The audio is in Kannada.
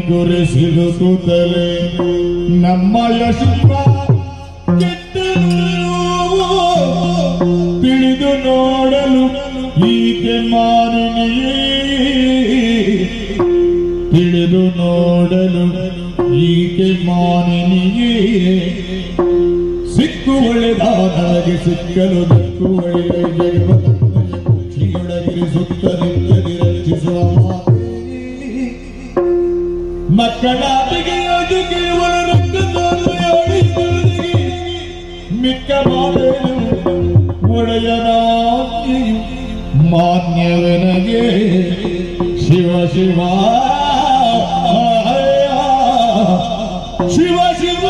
ಗುರಿಸಿದು ಕೂತಲೆ ನಮ್ಮಯ ಶಿಲ್ಪ ತಿಳಿದು ನೋಡಲು ಈಕೆ ಮಾನಿನಿಯೇ ತಿಳಿದು ನೋಡಲು ಈಕೆ ಮಾನಿನಿಯೇ ಸಿಕ್ಕು ಒಳ್ಳೆದಾಗಿ ಸಿಕ್ಕಲು ದಿಕ್ಕು ಒಳ್ಳೆಯ ಜಗತ್ತಿಯೊಳಗಿರಿಸುತ್ತ ನಿತ್ಯದಿ ರಕ್ಷಿಸುವ ಮಕ್ಕಳಾಟಿಗೆ ಅದು ಕೇವಲ ರಕ್ತದೊಳಗೆ ಮಿಕ್ಕ ಮಾಡೆನು ಒಡೆಯನಾಗಿಯು ಮಾನ್ಯವೆನಗೆ ಶಿವ ಶಿವ ಶಿವ ಶಿವ